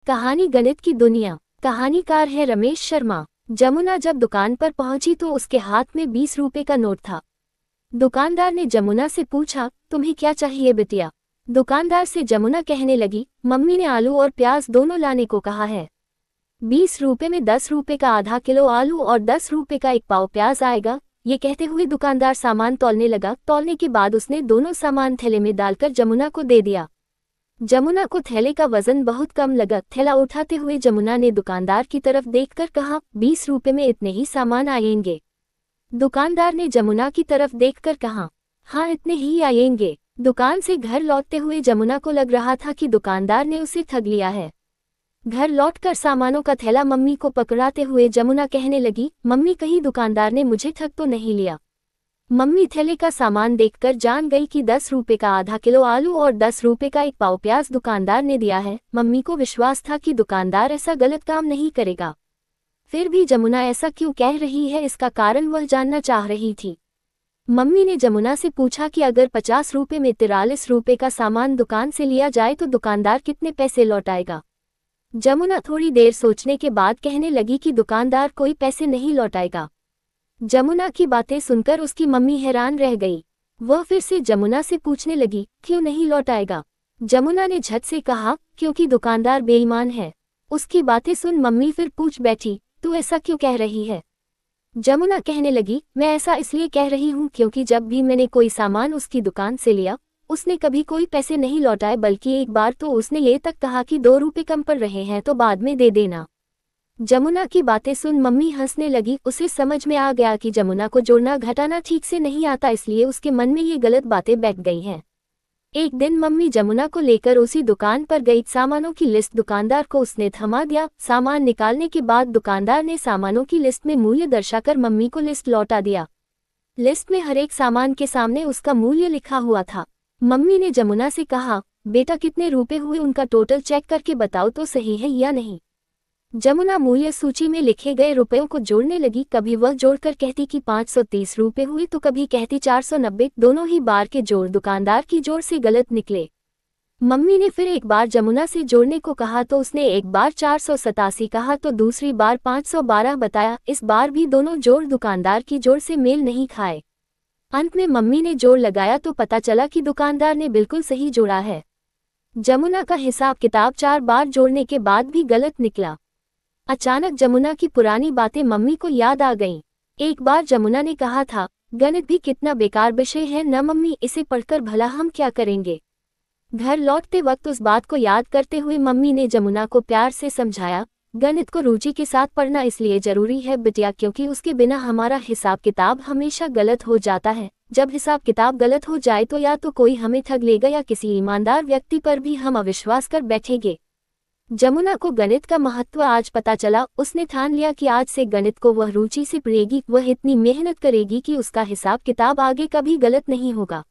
कहानी गणित की दुनिया। कहानीकार है रमेश शर्मा। जमुना जब दुकान पर पहुंची तो उसके हाथ में 20 रुपए का नोट था। दुकानदार ने जमुना से पूछा, तुम्हें क्या चाहिए बिटिया? दुकानदार से जमुना कहने लगी, मम्मी ने आलू और प्याज दोनों लाने को कहा है। 20 रुपए में 10 रुपए का आधा किलो आलू और 10 रुपए का 1 पाव प्याज आएगा। ये कहते हुए दुकानदार सामान तौलने लगा। तौलने के बाद उसने दोनों सामान थैले में डालकर जमुना को दे दिया। जमुना को थैले का वजन बहुत कम लगा। थैला उठाते हुए जमुना ने दुकानदार की तरफ देखकर कहा, 20 रुपए में इतने ही सामान आएंगे। दुकानदार ने जमुना की तरफ देखकर कहा, हाँ इतने ही आएंगे। दुकान से घर लौटते हुए जमुना को लग रहा था कि दुकानदार ने उसे ठग लिया है। घर लौटकर सामानों का थैला मम्मी को पकड़ाते हुए जमुना कहने लगी, मम्मी कहीं दुकानदार ने मुझे ठग तो नहीं लिया? मम्मी थैले का सामान देखकर जान गई कि 10 रुपए का आधा किलो आलू और 10 रुपए का 1 पाव प्याज दुकानदार ने दिया है। मम्मी को विश्वास था कि दुकानदार ऐसा गलत काम नहीं करेगा। फिर भी जमुना ऐसा क्यों कह रही है, इसका कारण वह जानना चाह रही थी। मम्मी ने जमुना से पूछा कि अगर 50 रुपए में 43 रुपए का सामान दुकान से लिया जाए तो दुकानदार कितने पैसे लौटाएगा? जमुना थोड़ी देर सोचने के बाद कहने लगी कि दुकानदार कोई पैसे नहीं लौटाएगा। जमुना की बातें सुनकर उसकी मम्मी हैरान रह गई। वह फिर से जमुना से पूछने लगी, क्यों नहीं लौटाएगा? जमुना ने झट से कहा, क्योंकि दुकानदार बेईमान है। उसकी बातें सुन मम्मी फिर पूछ बैठी, तू ऐसा क्यों कह रही है? जमुना कहने लगी, मैं ऐसा इसलिए कह रही हूँ क्योंकि जब भी मैंने कोई सामान उसकी दुकान से लिया उसने कभी कोई पैसे नहीं लौटाए, बल्कि एक बार तो उसने ये तक कहा कि 2 रुपए कम पड़ रहे हैं तो बाद में दे देना। जमुना की बातें सुन मम्मी हंसने लगी। उसे समझ में आ गया कि जमुना को जोड़ना घटाना ठीक से नहीं आता, इसलिए उसके मन में ये गलत बातें बैठ गई हैं। एक दिन मम्मी जमुना को लेकर उसी दुकान पर गई। सामानों की लिस्ट दुकानदार को उसने थमा दिया। सामान निकालने के बाद दुकानदार ने सामानों की लिस्ट में मूल्य दर्शाकर मम्मी को लिस्ट लौटा दिया। लिस्ट में हर एक सामान के सामने उसका मूल्य लिखा हुआ था। मम्मी ने जमुना से कहा, बेटा कितने रुपए हुए उनका टोटल चेक करके बताओ तो सही है या नहीं। जमुना मूल्य सूची में लिखे गए रुपयों को जोड़ने लगी। कभी वह जोड़कर कहती कि 530 रुपए हुए तो कभी कहती 490। दोनों ही बार के जोड़ दुकानदार की जोड़ से गलत निकले। मम्मी ने फिर एक बार जमुना से जोड़ने को कहा तो उसने एक बार 487 कहा तो दूसरी बार 512 बताया। इस बार भी दोनों जोड़ दुकानदार की जोड़ से मेल नहीं खाए। अंत में मम्मी ने जोड़ लगाया तो पता चला कि दुकानदार ने बिल्कुल सही जोड़ा है। जमुना का हिसाब किताब 4 बार जोड़ने के बाद भी गलत निकला। अचानक जमुना की पुरानी बातें मम्मी को याद आ गईं। एक बार जमुना ने कहा था, गणित भी कितना बेकार विषय है न मम्मी, इसे पढ़कर भला हम क्या करेंगे? घर लौटते वक्त उस बात को याद करते हुए मम्मी ने जमुना को प्यार से समझाया, गणित को रुचि के साथ पढ़ना इसलिए जरूरी है बिटिया क्योंकि उसके बिना हमारा हिसाब किताब हमेशा गलत हो जाता है। जब हिसाब किताब गलत हो जाए तो या तो कोई हमें ठग लेगा या किसी ईमानदार व्यक्ति पर भी हम अविश्वास कर बैठेंगे। जमुना को गणित का महत्व आज पता चला। उसने ठान लिया कि आज से गणित को वह रुचि से पढ़ेगी। वह इतनी मेहनत करेगी कि उसका हिसाब किताब आगे कभी गलत नहीं होगा।